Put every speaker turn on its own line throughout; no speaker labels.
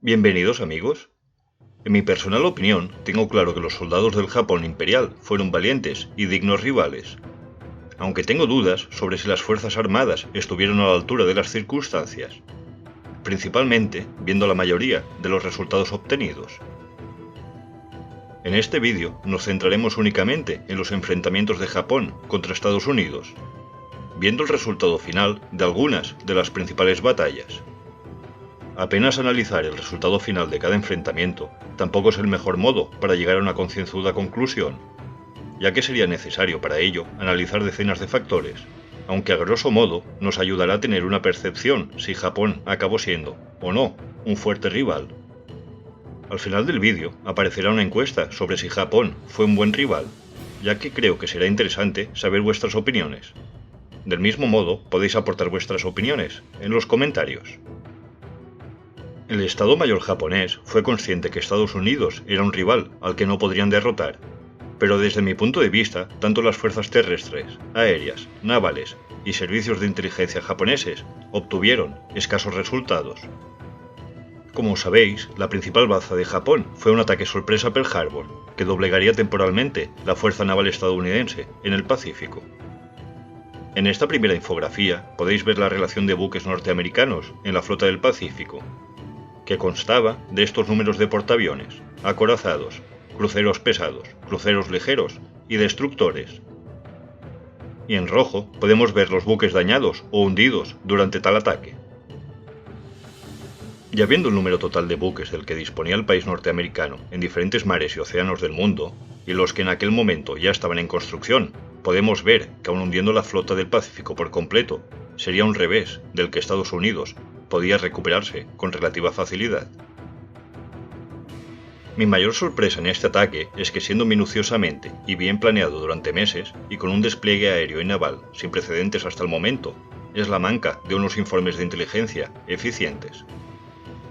Bienvenidos amigos. En mi personal opinión, tengo claro que los soldados del Japón imperial fueron valientes y dignos rivales, aunque tengo dudas sobre si las fuerzas armadas estuvieron a la altura de las circunstancias, principalmente viendo la mayoría de los resultados obtenidos. En este vídeo nos centraremos únicamente en los enfrentamientos de Japón contra Estados Unidos, viendo el resultado final de algunas de las principales batallas. Apenas analizar el resultado final de cada enfrentamiento tampoco es el mejor modo para llegar a una concienzuda conclusión, ya que sería necesario para ello analizar decenas de factores, aunque a grosso modo nos ayudará a tener una percepción si Japón acabó siendo, o no, un fuerte rival. Al final del vídeo aparecerá una encuesta sobre si Japón fue un buen rival, ya que creo que será interesante saber vuestras opiniones. Del mismo modo, podéis aportar vuestras opiniones en los comentarios. El Estado Mayor japonés fue consciente que Estados Unidos era un rival al que no podrían derrotar, pero desde mi punto de vista, tanto las fuerzas terrestres, aéreas, navales y servicios de inteligencia japoneses obtuvieron escasos resultados. Como sabéis, la principal baza de Japón fue un ataque sorpresa a Pearl Harbor, que doblegaría temporalmente la fuerza naval estadounidense en el Pacífico. En esta primera infografía podéis ver la relación de buques norteamericanos en la flota del Pacífico, que constaba de estos números de portaaviones, acorazados, cruceros pesados, cruceros ligeros y destructores. Y en rojo podemos ver los buques dañados o hundidos durante tal ataque. Ya viendo el número total de buques del que disponía el país norteamericano en diferentes mares y océanos del mundo, y los que en aquel momento ya estaban en construcción, podemos ver que aun hundiendo la flota del Pacífico por completo, sería un revés del que Estados Unidos podía recuperarse con relativa facilidad. Mi mayor sorpresa en este ataque es que, siendo minuciosamente y bien planeado durante meses y con un despliegue aéreo y naval sin precedentes hasta el momento, es la manca de unos informes de inteligencia eficientes.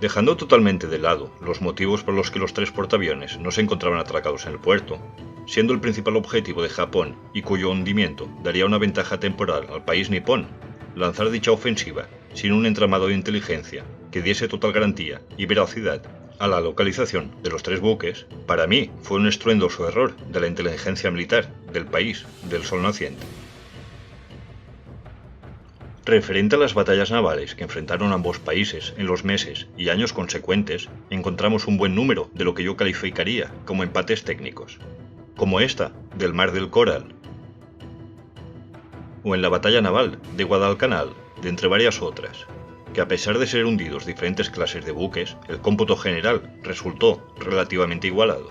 Dejando totalmente de lado los motivos por los que los tres portaaviones no se encontraban atracados en el puerto, siendo el principal objetivo de Japón y cuyo hundimiento daría una ventaja temporal al país nipón, lanzar dicha ofensiva sin un entramado de inteligencia que diese total garantía y veracidad a la localización de los tres buques, para mí fue un estruendoso error de la inteligencia militar del país del sol naciente. Referente a las batallas navales que enfrentaron ambos países en los meses y años consecuentes, encontramos un buen número de lo que yo calificaría como empates técnicos, como esta del Mar del Coral, o en la batalla naval de Guadalcanal, de entre varias otras, que a pesar de ser hundidos diferentes clases de buques, el cómputo general resultó relativamente igualado.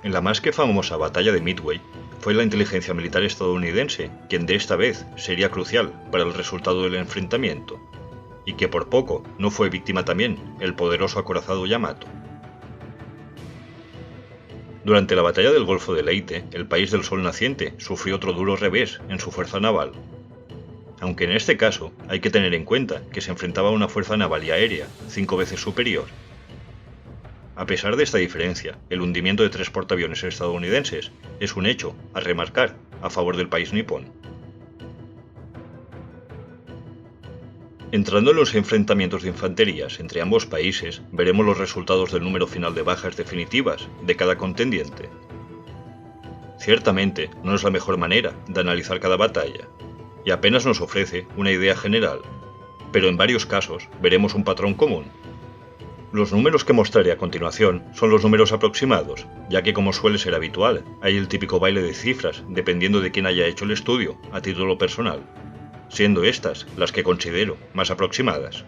En la más que famosa batalla de Midway, fue la inteligencia militar estadounidense quien de esta vez sería crucial para el resultado del enfrentamiento, y que por poco no fue víctima también el poderoso acorazado Yamato. Durante la batalla del Golfo de Leyte, el país del sol naciente sufrió otro duro revés en su fuerza naval, aunque en este caso hay que tener en cuenta que se enfrentaba a una fuerza naval y aérea 5 veces superior. A pesar de esta diferencia, el hundimiento de tres portaaviones estadounidenses es un hecho a remarcar a favor del país nipón. Entrando en los enfrentamientos de infanterías entre ambos países, veremos los resultados del número final de bajas definitivas de cada contendiente. Ciertamente no es la mejor manera de analizar cada batalla, y apenas nos ofrece una idea general, pero en varios casos veremos un patrón común. Los números que mostraré a continuación son los números aproximados, ya que, como suele ser habitual, hay el típico baile de cifras dependiendo de quién haya hecho el estudio a título personal, siendo estas las que considero más aproximadas.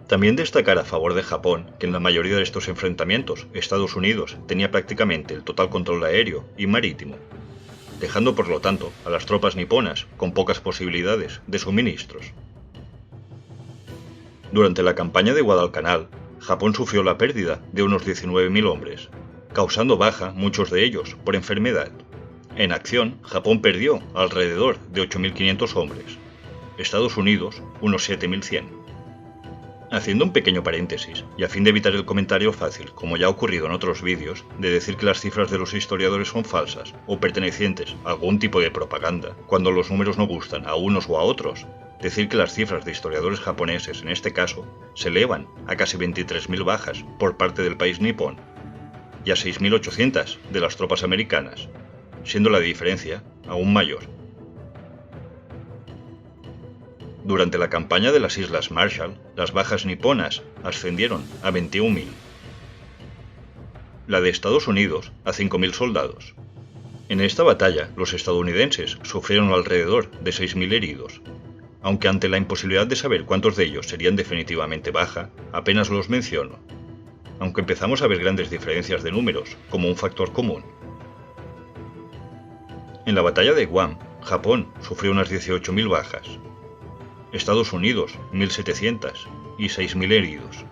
También destacar a favor de Japón que en la mayoría de estos enfrentamientos Estados Unidos tenía prácticamente el total control aéreo y marítimo, dejando por lo tanto a las tropas niponas con pocas posibilidades de suministros. Durante la campaña de Guadalcanal, Japón sufrió la pérdida de unos 19.000 hombres, causando baja muchos de ellos por enfermedad. En acción, Japón perdió alrededor de 8.500 hombres, Estados Unidos unos 7.100. Haciendo un pequeño paréntesis, y a fin de evitar el comentario fácil, como ya ha ocurrido en otros vídeos, de decir que las cifras de los historiadores son falsas o pertenecientes a algún tipo de propaganda, cuando los números no gustan a unos o a otros, decir que las cifras de historiadores japoneses en este caso se elevan a casi 23.000 bajas por parte del país nipón y a 6.800 de las tropas americanas, siendo la diferencia aún mayor. Durante la campaña de las Islas Marshall, las bajas niponas ascendieron a 21.000. La de Estados Unidos a 5.000 soldados. En esta batalla, los estadounidenses sufrieron alrededor de 6.000 heridos, aunque ante la imposibilidad de saber cuántos de ellos serían definitivamente baja, apenas los menciono, aunque empezamos a ver grandes diferencias de números como un factor común. En la batalla de Guam, Japón sufrió unas 18.000 bajas, Estados Unidos 1.700 y 6.000 heridos.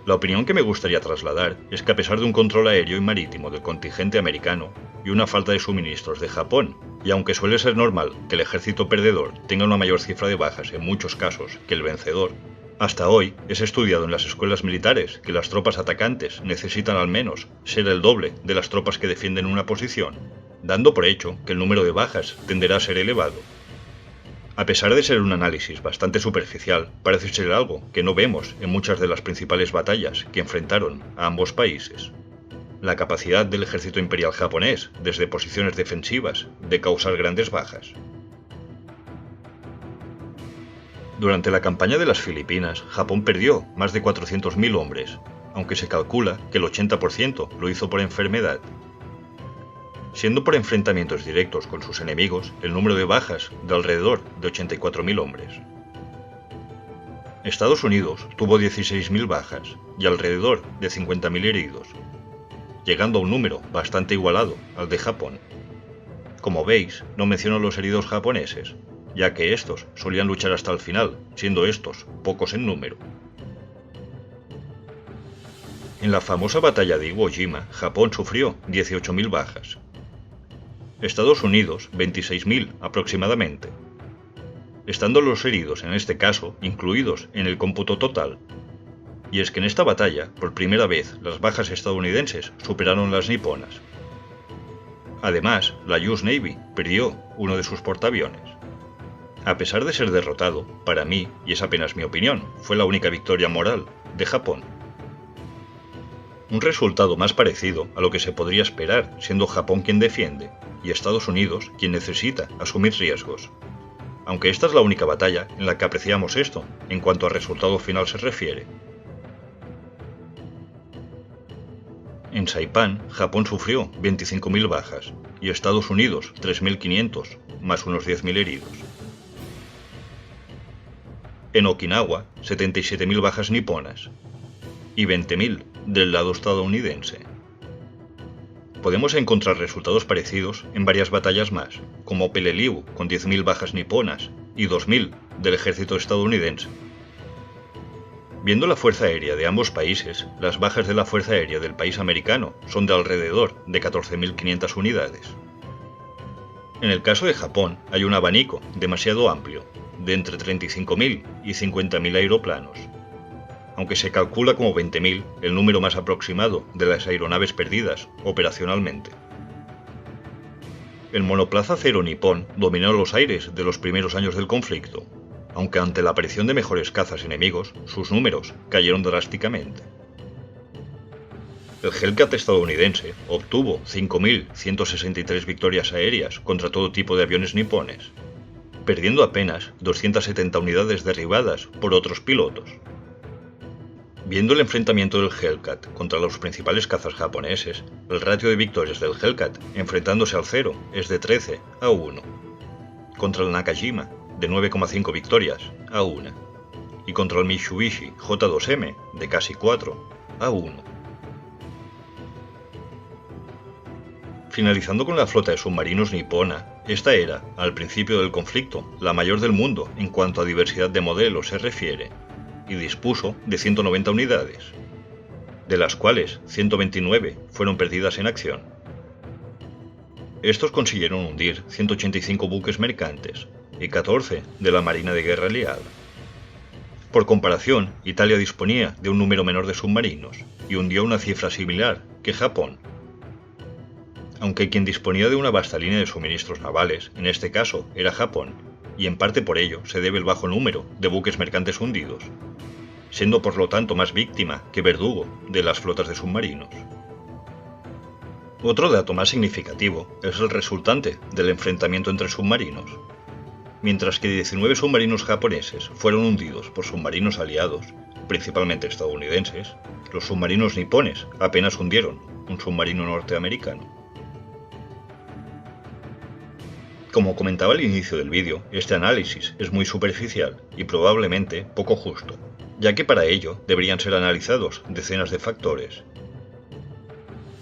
La opinión que me gustaría trasladar es que a pesar de un control aéreo y marítimo del contingente americano y una falta de suministros de Japón, y aunque suele ser normal que el ejército perdedor tenga una mayor cifra de bajas en muchos casos que el vencedor, hasta hoy es estudiado en las escuelas militares que las tropas atacantes necesitan al menos ser el doble de las tropas que defienden una posición, dando por hecho que el número de bajas tenderá a ser elevado. A pesar de ser un análisis bastante superficial, parece ser algo que no vemos en muchas de las principales batallas que enfrentaron a ambos países. La capacidad del ejército imperial japonés, desde posiciones defensivas, de causar grandes bajas. Durante la campaña de las Filipinas, Japón perdió más de 400.000 hombres, aunque se calcula que el 80% lo hizo por enfermedad. Siendo por enfrentamientos directos con sus enemigos el número de bajas de alrededor de 84.000 hombres. Estados Unidos tuvo 16.000 bajas y alrededor de 50.000 heridos, llegando a un número bastante igualado al de Japón. Como veis, no menciono los heridos japoneses, ya que estos solían luchar hasta el final, siendo estos pocos en número. En la famosa batalla de Iwo Jima, Japón sufrió 18.000 bajas. Estados Unidos 26.000 aproximadamente, estando los heridos en este caso incluidos en el cómputo total. Y es que en esta batalla, por primera vez, las bajas estadounidenses superaron las niponas. Además, la US Navy perdió uno de sus portaaviones. A pesar de ser derrotado, para mí, y es apenas mi opinión, fue la única victoria moral de Japón. Un resultado más parecido a lo que se podría esperar, siendo Japón quien defiende, y Estados Unidos quien necesita asumir riesgos. Aunque esta es la única batalla en la que apreciamos esto, en cuanto al resultado final se refiere. En Saipán, Japón sufrió 25.000 bajas, y Estados Unidos 3.500, más unos 10.000 heridos. En Okinawa, 77.000 bajas niponas, y 20.000 del lado estadounidense. Podemos encontrar resultados parecidos en varias batallas más, como Peleliu con 10.000 bajas niponas y 2.000 del ejército estadounidense. Viendo la fuerza aérea de ambos países, las bajas de la fuerza aérea del país americano son de alrededor de 14.500 unidades. En el caso de Japón hay un abanico demasiado amplio, de entre 35.000 y 50.000 aeroplanos, aunque se calcula como 20.000 el número más aproximado de las aeronaves perdidas operacionalmente. El monoplaza cero nipón dominó los aires de los primeros años del conflicto, aunque ante la aparición de mejores cazas enemigos, sus números cayeron drásticamente. El Hellcat estadounidense obtuvo 5.163 victorias aéreas contra todo tipo de aviones nipones, perdiendo apenas 270 unidades derribadas por otros pilotos. Viendo el enfrentamiento del Hellcat contra los principales cazas japoneses, el ratio de victorias del Hellcat enfrentándose al cero es de 13 a 1, contra el Nakajima de 9,5 victorias a 1, y contra el Mitsubishi J2M de casi 4 a 1. Finalizando con la flota de submarinos nipona, esta era, al principio del conflicto, la mayor del mundo en cuanto a diversidad de modelos se refiere, y dispuso de 190 unidades, de las cuales 129 fueron perdidas en acción. Estos consiguieron hundir 185 buques mercantes y 14 de la Marina de Guerra aliada. Por comparación, Italia disponía de un número menor de submarinos y hundió una cifra similar que Japón. Aunque quien disponía de una vasta línea de suministros navales, en este caso, era Japón, y en parte por ello se debe el bajo número de buques mercantes hundidos, siendo por lo tanto más víctima que verdugo de las flotas de submarinos. Otro dato más significativo es el resultante del enfrentamiento entre submarinos. Mientras que 19 submarinos japoneses fueron hundidos por submarinos aliados, principalmente estadounidenses, los submarinos nipones apenas hundieron un submarino norteamericano. Como comentaba al inicio del vídeo, este análisis es muy superficial y probablemente poco justo, ya que para ello deberían ser analizados decenas de factores.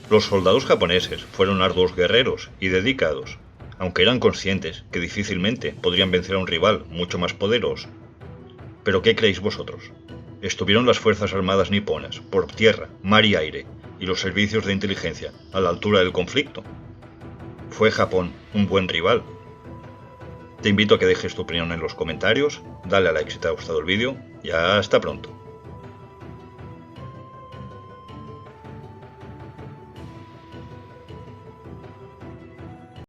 Los soldados japoneses fueron arduos guerreros y dedicados, aunque eran conscientes que difícilmente podrían vencer a un rival mucho más poderoso. ¿Pero qué creéis vosotros? ¿Estuvieron las Fuerzas Armadas niponas, por tierra, mar y aire, y los servicios de inteligencia a la altura del conflicto? ¿Fue Japón un buen rival? Te invito a que dejes tu opinión en los comentarios, dale a like si te ha gustado el vídeo y hasta pronto.